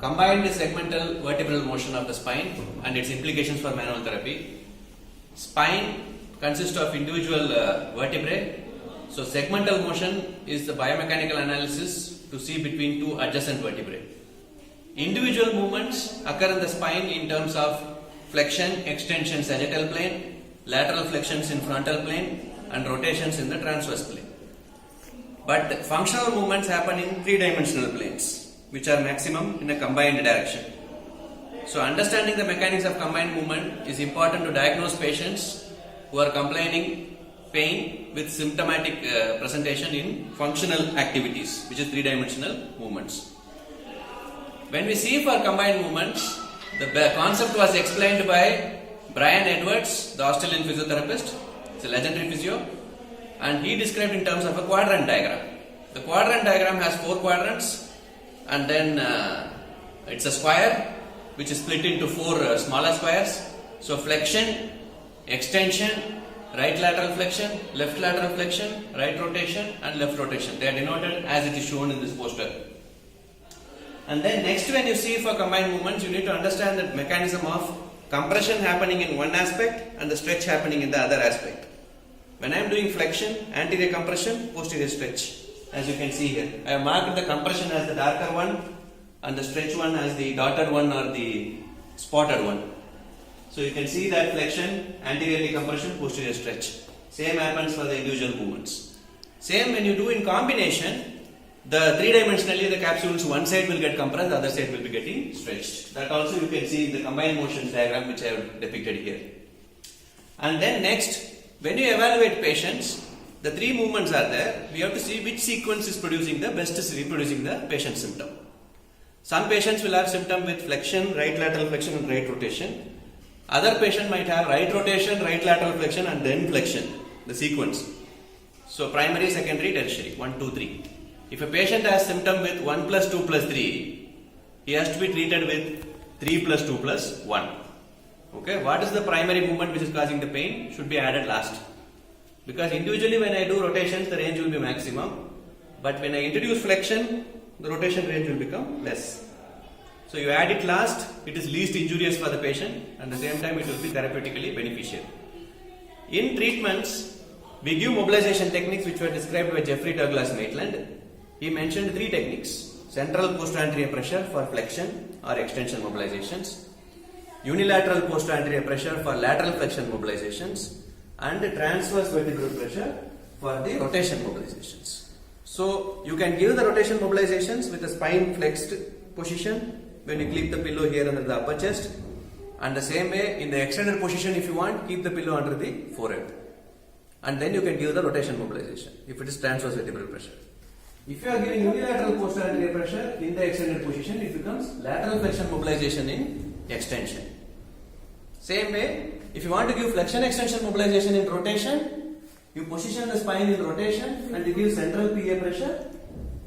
combined segmental vertebral motion of the spine and its implications for manual therapy. Spine consists of individual vertebrae. So segmental motion is the biomechanical analysis to see between two adjacent vertebrae. Individual movements occur in the spine in terms of flexion, extension sagittal plane, lateral flexions in frontal plane and rotations in the transverse plane. But functional movements happen in three-dimensional planes, which are maximum in a combined direction. So understanding the mechanics of combined movement is important to diagnose patients who are complaining pain with symptomatic presentation in functional activities, which is three-dimensional movements. When we see for combined movements, the concept was explained by Brian Edwards, the Australian physiotherapist. It's a legendary physio, and he described in terms of a quadrant diagram. The quadrant diagram has 4 quadrants, and then it's a square which is split into 4 smaller squares. So flexion, extension, right lateral flexion, left lateral flexion, right rotation and left rotation. They are denoted as it is shown in this poster. And then next, when you see for combined movements, you need to understand the mechanism of compression happening in one aspect and the stretch happening in the other aspect. When I am doing flexion, anterior compression, posterior stretch. As you can see here, I have marked the compression as the darker one and the stretch one as the dotted one or the spotted one. So you can see that flexion, anteriorly compression, posterior stretch. Same happens for the individual movements. Same when you do in combination, the three-dimensionally the capsules one side will get compressed, the other side will be getting stretched. That also you can see in the combined motions diagram which I have depicted here. And then next, when you evaluate patients, the 3 movements are there. We have to see which sequence is producing the best, is reproducing the patient symptom. Some patients will have symptom with flexion, right lateral flexion and right rotation. Other patient might have right rotation, right lateral flexion and then flexion, the sequence. So primary, secondary, tertiary, 1, 2, 3. If a patient has symptom with 1 plus 2 plus 3, he has to be treated with 3 plus 2 plus 1. Okay, what is the primary movement which is causing the pain should be added last. Because individually when I do rotations, the range will be maximum. But when I introduce flexion, the rotation range will become less. So you add it last, it is least injurious for the patient and at the same time it will be therapeutically beneficial. In treatments, we give mobilization techniques which were described by Jeffrey Douglas Maitland. He mentioned 3 techniques: central post-anterior pressure for flexion or extension mobilizations, unilateral post-anterior pressure for lateral flexion mobilizations, and transverse vertebral pressure for the rotation mobilizations. So you can give the rotation mobilizations with the spine flexed position when you keep the pillow here under the upper chest, and the same way in the extended position if you want, keep the pillow under the forehead, and then you can give the rotation mobilization if it is transverse vertebral pressure. If you are giving unilateral post-anterior pressure in the extended position, it becomes lateral flexion mobilization in extension. Same way, if you want to give flexion extension mobilization in rotation, you position the spine in rotation and you give central PA pressure,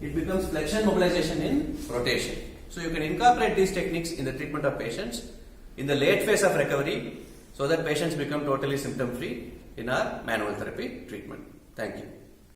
it becomes flexion mobilization in rotation. So you can incorporate these techniques in the treatment of patients in the late phase of recovery so that patients become totally symptom free in our manual therapy treatment. Thank you.